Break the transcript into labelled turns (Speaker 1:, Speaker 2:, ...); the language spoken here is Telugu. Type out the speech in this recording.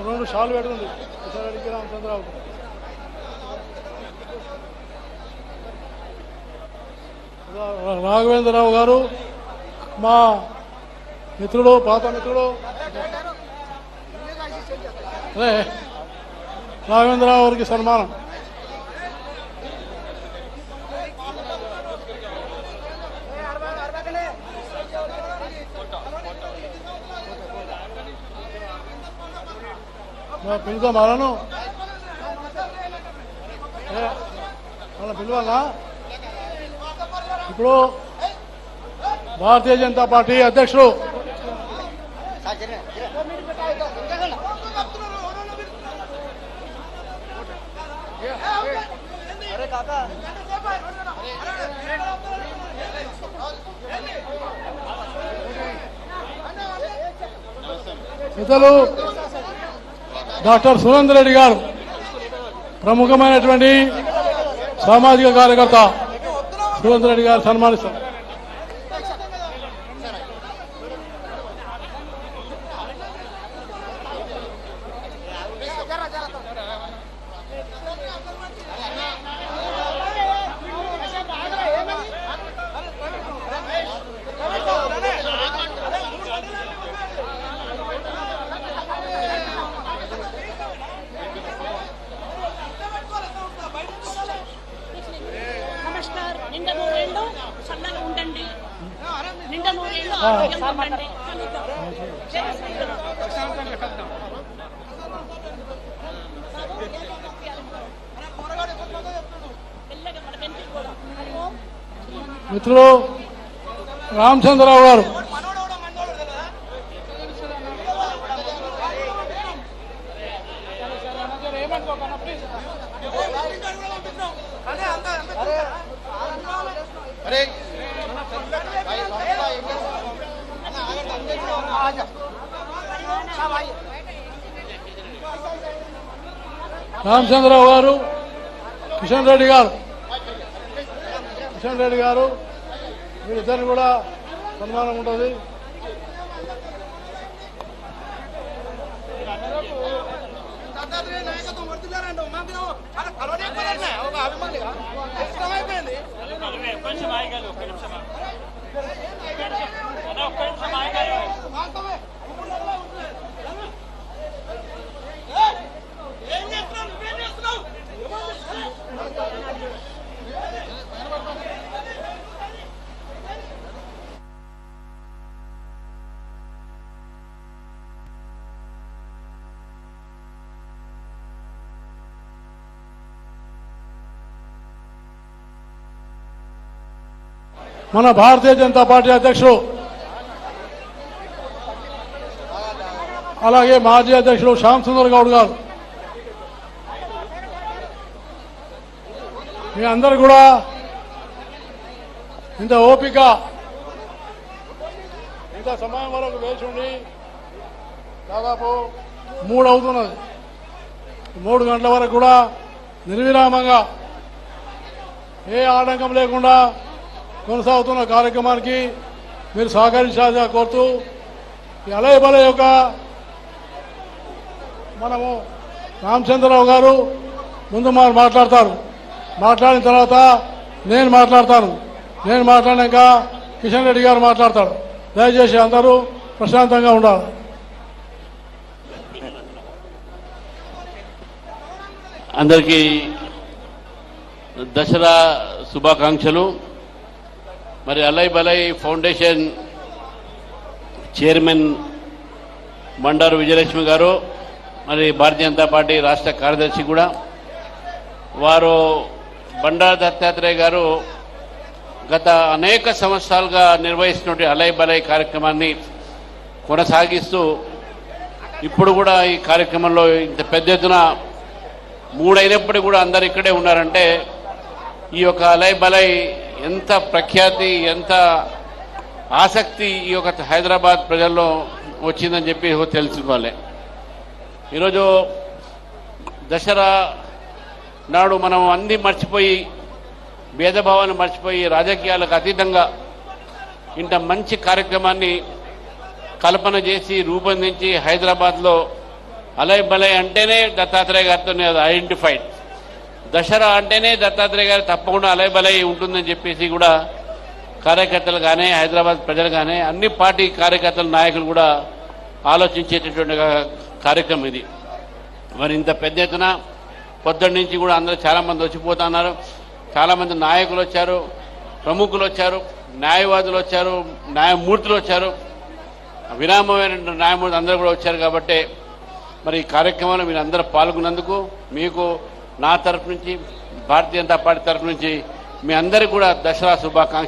Speaker 1: రెండు షాలు పెడుతుంది కిషన్రెడ్డికి రామచంద్రరావు. రాఘవేంద్రరావు గారు మా మిత్రుడు, పాత మిత్రుడు. అదే రాఘవేంద్రరావు గారికి సన్మానం. పిలుద్దాం వాళ్ళను, వాళ్ళని పిలవాలా? ఇప్పుడు భారతీయ జనతా పార్టీ అధ్యక్షుడు పెద్దలు డాక్టర్ సురేందర్ రెడ్డి గారు, ప్రముఖమైనటువంటి సామాజిక కార్యకర్త సురేందర్ రెడ్డి గారు సన్మానిస్తారు. మిత్రులు రామచంద్రరావు గారు, రామచంద్రరావు గారు, కిషన్ రెడ్డి గారు వీరిద్దరిని కూడా సన్మానం ఉంటుంది. మన భారతీయ జనతా పార్టీ అధ్యక్షుడు, అలాగే మాజీ అధ్యక్షుడు శ్యామ్ సుందర్ గౌడ్ గారు, మీ అందరు కూడా ఇంత ఓపిక, ఇంత సమయం వరకు వేచి ఉండి దాదాపు 3 అవుతున్నది. 3 గంటల వరకు కూడా నిర్విరామంగా ఏ ఆటంకం లేకుండా కొనసాగుతున్న కార్యక్రమానికి మీరు సహకరించాలని కోరుతూ, ఈ అలయ బలయ యొక్క మనము రామచంద్రరావు గారు ముందు మాట్లాడతారు. మాట్లాడిన తర్వాత నేను మాట్లాడతాను. నేను మాట్లాడినాక కిషన్ రెడ్డి గారు మాట్లాడతాడు. దయచేసి అందరూ ప్రశాంతంగా ఉండాలి.
Speaker 2: అందరికీ దసరా శుభాకాంక్షలు. మరి అలయ్ బలయ్ ఫౌండేషన్ చైర్మన్ బండారు విజయలక్ష్మి గారు, మరి భారతీయ జనతా పార్టీ రాష్ట్ర కార్యదర్శి కూడా వారు, బండారు దత్తాత్రేయ గారు గత అనేక సంవత్సరాలుగా నిర్వహిస్తున్నటువంటి అలయ్ బలయ్ కార్యక్రమాన్ని కొనసాగిస్తూ ఇప్పుడు కూడా ఈ కార్యక్రమంలో ఇంత పెద్ద ఎత్తున 3 అయినప్పటికీ కూడా అందరు ఇక్కడే ఉన్నారంటే ఈ యొక్క అలయ్ బలయ్ ఎంత ప్రఖ్యాతి, ఎంత ఆసక్తి ఈ యొక్క హైదరాబాద్ ప్రజల్లో వచ్చిందని చెప్పి తెలుసుకోవాలి. ఈరోజు దసరా నాడు మనం అన్ని మర్చిపోయి, భేదభావాన్ని మర్చిపోయి, రాజకీయాలకు అతీతంగా ఇంత మంచి కార్యక్రమాన్ని కల్పన చేసి రూపొందించి హైదరాబాద్లో అలయ్ బలయ్ అంటేనే దత్తాత్రేయ గారితో ఐడెంటిఫైడ్. దసరా అంటేనే దత్తాత్రేయ గారు తప్పకుండా అలయ్ బలయ్ ఉంటుందని చెప్పేసి కూడా కార్యకర్తలు కానీ హైదరాబాద్ ప్రజలు కానీ అన్ని పార్టీ కార్యకర్తల నాయకులు కూడా ఆలోచించేటటువంటి కార్యక్రమం ఇది. మరి ఇంత పెద్ద ఎత్తున పొద్దున్న నుంచి కూడా అందరూ చాలామంది వచ్చిపోతున్నారు. చాలామంది నాయకులు వచ్చారు, ప్రముఖులు వచ్చారు, న్యాయవాదులు వచ్చారు, న్యాయమూర్తులు వచ్చారు, విరామమైన న్యాయమూర్తులు అందరూ కూడా వచ్చారు. కాబట్టి మరి ఈ కార్యక్రమంలో మీరు అందరూ పాల్గొన్నందుకు మీకు నా తరఫు నుంచి భారతీయ జనతా పార్టీ తరఫు నుంచి మీ అందరికీ కూడా దసరా శుభాకాంక్షలు.